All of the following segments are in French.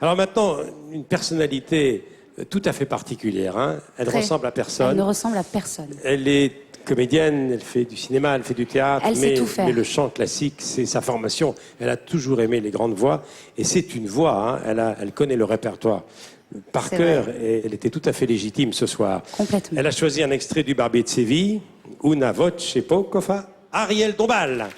Alors maintenant, une personnalité tout à fait particulière. Hein. Elle ressemble à personne. Elle ne ressemble à personne. Elle est comédienne, elle fait du cinéma, elle fait du théâtre. Elle sait tout faire. Mais le chant classique, c'est sa formation. Elle a toujours aimé les grandes voix. Et c'est une voix, hein. Elle connaît le répertoire par cœur. Et elle était tout à fait légitime ce soir. Complètement. Elle a choisi un extrait du Barbier de Séville, Una voce poco fa, Ariel Dombal.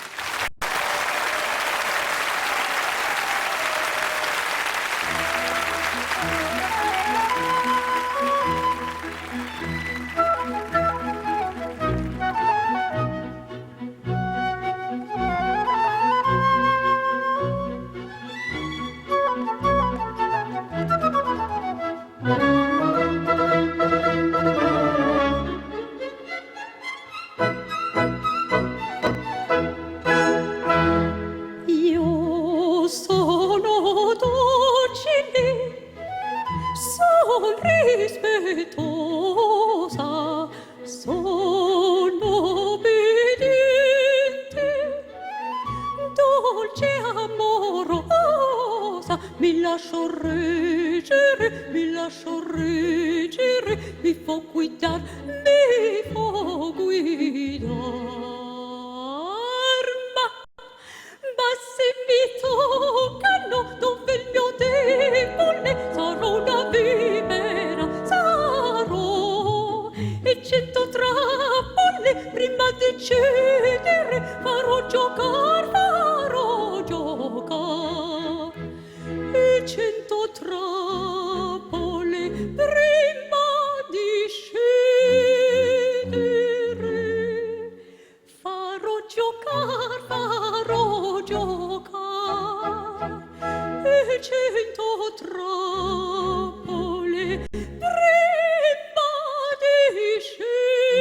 Io sono docile, son rispettosa, sono obbediente, dolce amorosa, mi lascio reggere, mi fo guidar, mi fo guidar. Ma se mi toccano dove il mio debole sarò una vipera, sarò e 100 trappole prima di cedere farò giocar e 100 trappole prima di cedere farò giocare e 100 trappole prima di scendere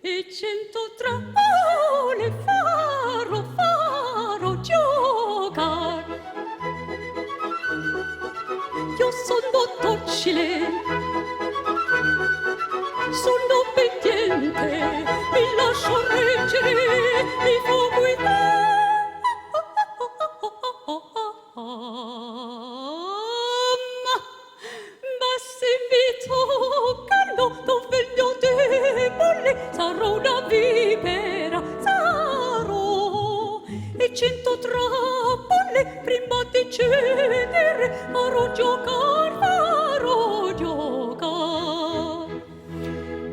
e 100 trappole farò giocare. Io sono docile, sono obbediente, mi lascio reggere, mi fo guidare. Ma se mi toccano dove il mio debole sarò una vipera, sarò e 100 trappole prima di cedere farò giocare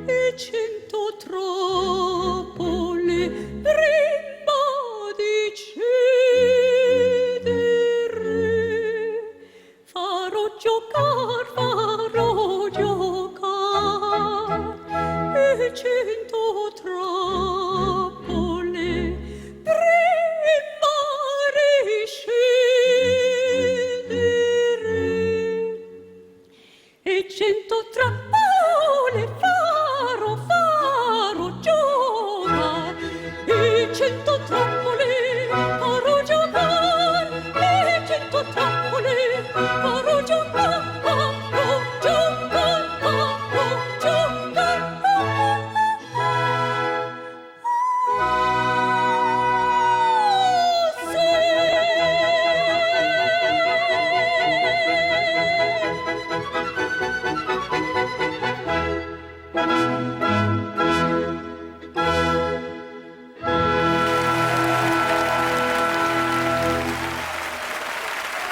e 100 trappole prima di cedere farò giocare e 100 trappole prima di scendere e 100 trappole farò giocare e 100 trappole farò giocare e 100 trappole farò giocare,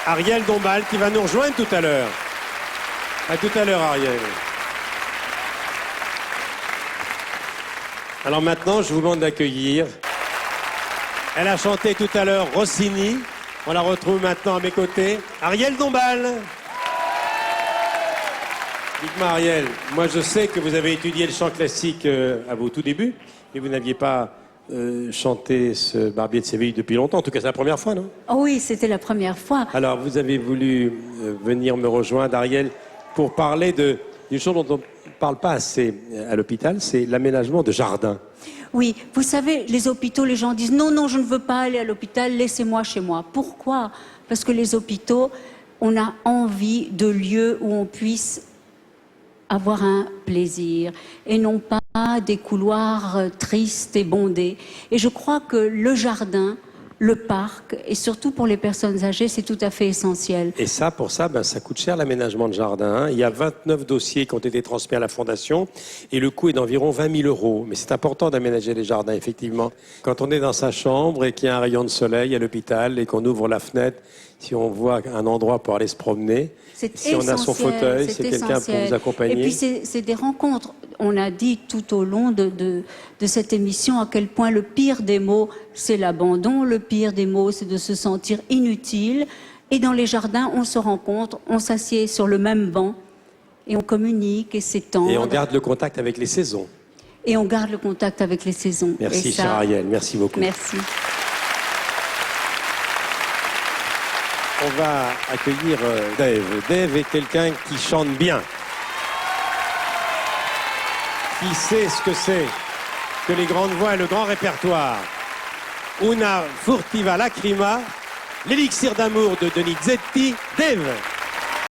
Ariel Dombal qui va nous rejoindre tout à l'heure. À tout à l'heure, Ariel. Alors maintenant, je vous demande d'accueillir. Elle a chanté tout à l'heure Rossini. On la retrouve maintenant à mes côtés. Ariel Dombal. Dites-moi, Ariel, moi je sais que vous avez étudié le chant classique à vos tout débuts, mais vous n'aviez pas chanté ce Barbier de Séville depuis longtemps. En tout cas, c'est la première fois, non? Oh oui, c'était la première fois. Alors, vous avez voulu venir me rejoindre, Ariel, pour parler d'une chose dont on ne parle pas assez à l'hôpital, c'est l'aménagement de jardins. Oui, vous savez, les hôpitaux, les gens disent « Non, non, je ne veux pas aller à l'hôpital, laissez-moi chez moi ». Pourquoi? Parce que les hôpitaux, on a envie de lieux où on puisse avoir un plaisir et non pas des couloirs tristes et bondés. Et je crois que le jardin le parc, et surtout pour les personnes âgées, c'est tout à fait essentiel. Et ça, pour ça, ça coûte cher l'aménagement de jardin. Hein. Il y a 29 dossiers qui ont été transmis à la Fondation et le coût est d'environ 20 000 €. Mais c'est important d'aménager les jardins, effectivement. Quand on est dans sa chambre et qu'il y a un rayon de soleil à l'hôpital et qu'on ouvre la fenêtre, si on voit un endroit pour aller se promener, si on a son fauteuil, c'est quelqu'un pour vous accompagner. Et puis c'est des rencontres. On a dit tout au long de cette émission à quel point le pire des mots, c'est l'abandon. Le pire des mots, c'est de se sentir inutile. Et dans les jardins, on se rencontre, on s'assied sur le même banc et on communique et c'est tendre. Et on garde le contact avec les saisons. Et on garde le contact avec les saisons. Merci, chère Ariel. Merci beaucoup. Merci. On va accueillir Dave. Dave est quelqu'un qui chante bien. Qui sait ce que c'est que les grandes voix et le grand répertoire. Una furtiva lacrima, l'élixir d'amour de Donizetti, Dave.